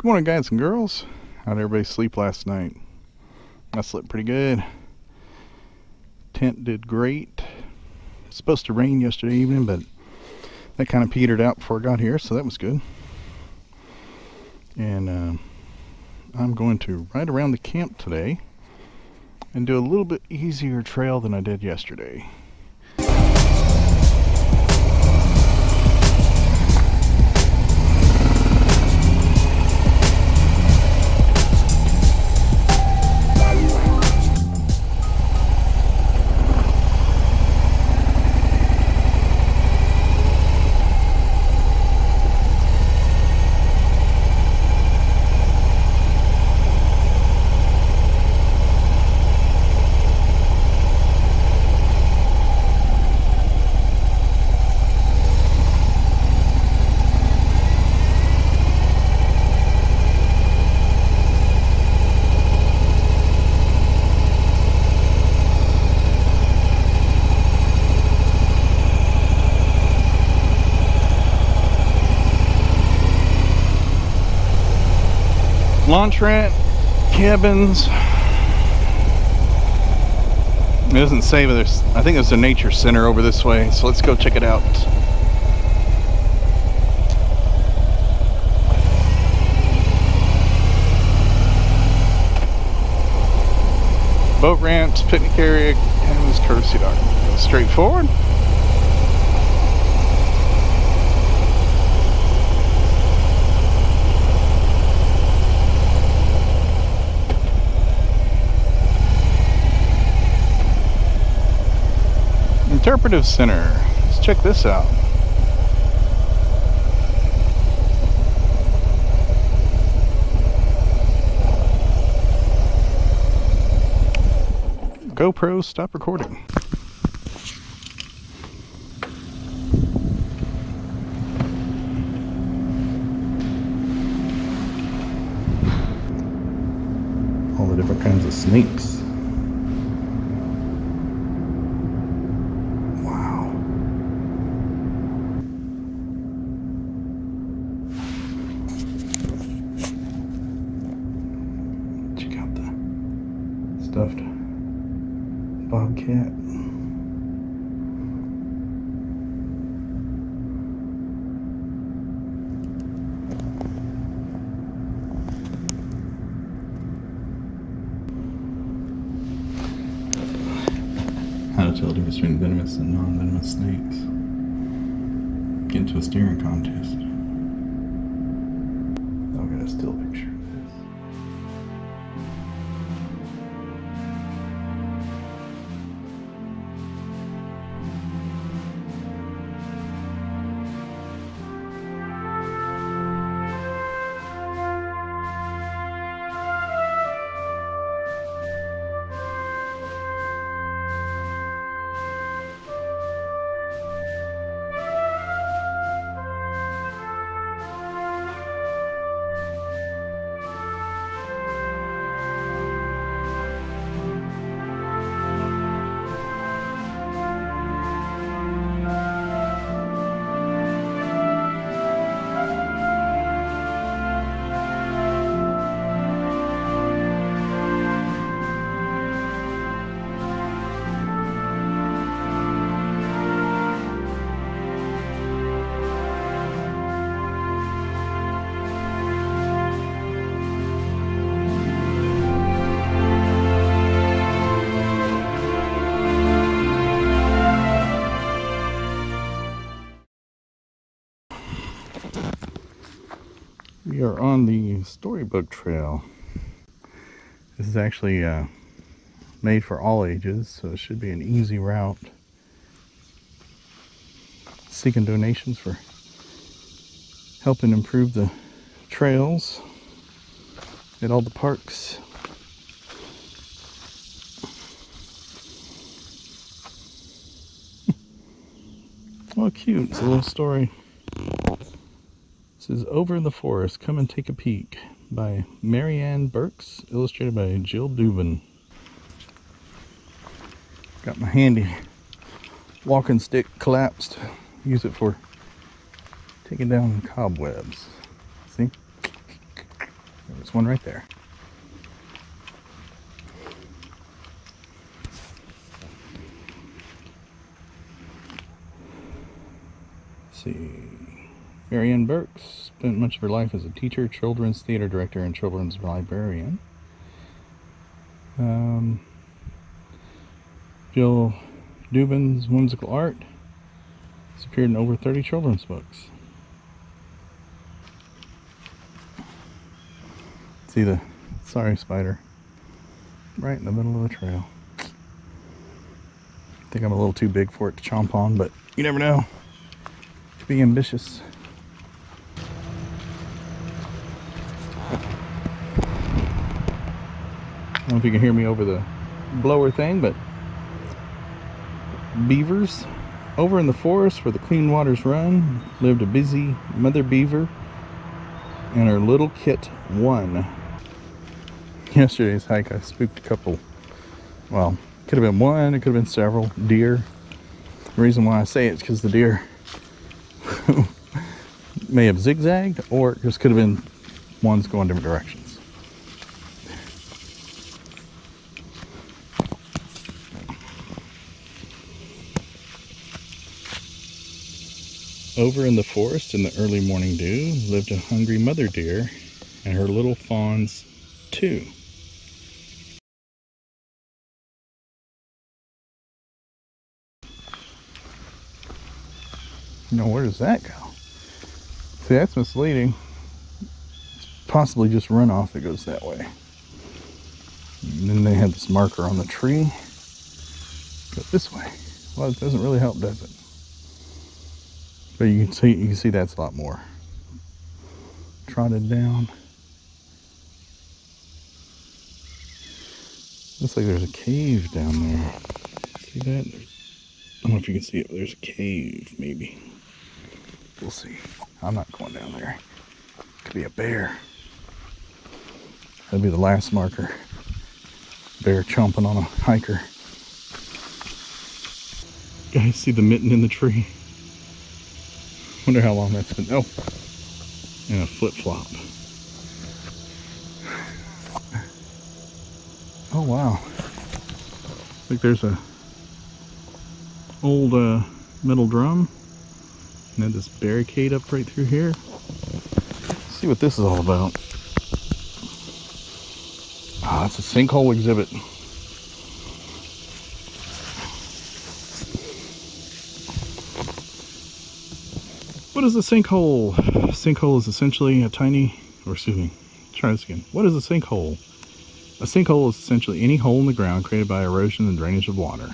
Good morning, guys and girls. How'd everybody sleep last night? I slept pretty good. Tent did great. It's supposed to rain yesterday evening, but that kind of petered out before I got here, so that was good. And I'm going to ride around the camp today and do a little bit easier trail than I did yesterday. Launch ramp, cabins. It doesn't say, but I think there's a nature center over this way, so let's go check it out. Boat ramps, picnic area, cabins, courtesy dock. Go straight forward. Interpretive Center. Let's check this out. GoPro, stop recording. All the different kinds of snakes. Stuffed bobcat. How to tell the difference between venomous and non-venomous snakes. Get into a steering contest. I'll get a still picture. We are on the Storybook Trail. This is actually made for all ages, so it should be an easy route. Seeking donations for helping improve the trails at all the parks. Oh, cute. It's a little story. This is Over in the Forest, Come and Take a Peek by Marianne Burks, illustrated by Jill Dubin. Got my handy walking stick collapsed. Use it for taking down cobwebs. See? There's one right there. Let's see. Marianne Burks spent much of her life as a teacher, children's theater director, and children's librarian. Jill Dubin's whimsical art has appeared in over 30 children's books. See the sorry spider right in the middle of the trail. I think I'm a little too big for it to chomp on, but you never know. To be ambitious. I don't know if you can hear me over the blower thing, but beavers over in the forest where the clean waters run lived a busy mother beaver and her little kit, One. Yesterday's hike I spooked a couple, well, could have been one, it could have been several deer. The reason why I say it is because the deer may have zigzagged, or it just could have been ones going different directions. Over in the forest in the early morning dew lived a hungry mother deer and her little fawns, too. Now, where does that go? See, that's misleading. It's possibly just runoff that goes that way. And then they had this marker on the tree. Go this way. Well, it doesn't really help, does it? But you can see that's a lot more trotted down. Looks like there's a cave down there. See that? I don't know if you can see it, but there's a cave, maybe. We'll see. I'm not going down there. Could be a bear. That'd be the last marker. Bear chomping on a hiker. Guys, see the mitten in the tree? Wonder how long that's been. Oh, and a flip-flop. Oh wow. Like there's a old metal drum. And then this barricade up right through here. Let's see what this is all about. Ah, it's a sinkhole exhibit. What is a sinkhole? A sinkhole is essentially a tiny, or excuse me, try this again. What is a sinkhole? A sinkhole is essentially any hole in the ground created by erosion and drainage of water.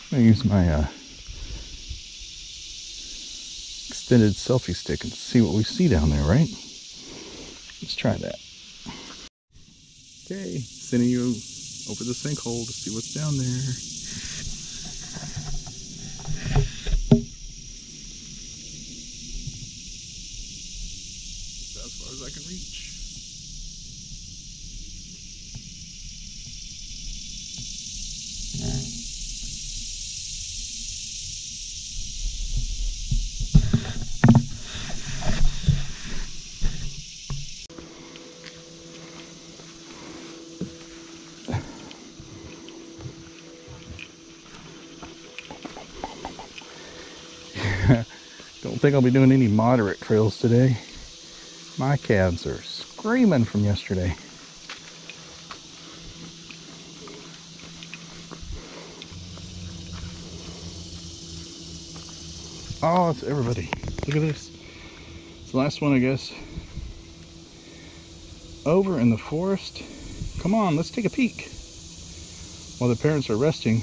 I'm going to use my extended selfie stick and see what we see down there, right? Let's try that. Okay, sending you over the sinkhole to see what's down there. That's as far as I can reach. Don't think I'll be doing any moderate trails today. My calves are screaming from yesterday. Oh, it's everybody. Look at this. It's the last one, I guess. Over in the forest. Come on, let's take a peek. While the parents are resting,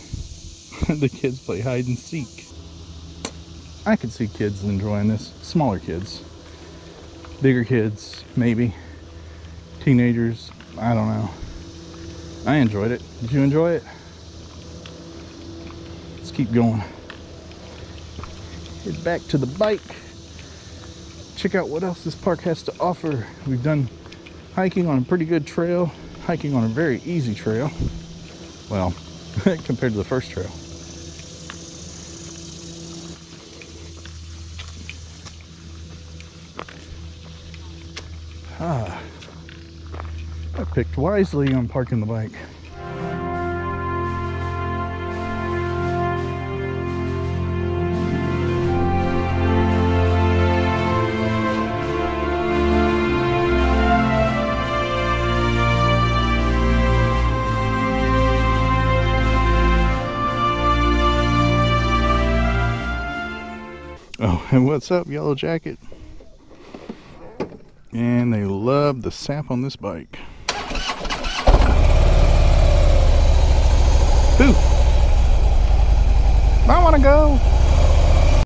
the kids play hide and seek. I could see kids enjoying this. Smaller kids. Bigger kids, maybe. Teenagers, I don't know. I enjoyed it. Did you enjoy it? Let's keep going. Head back to the bike. Check out what else this park has to offer. We've done hiking on a pretty good trail. Hiking on a very easy trail. Well, compared to the first trail. I picked wisely on parking the bike. Oh, and what's up, Yellow Jacket? And they love the sap on this bike. Ooh! I want to go!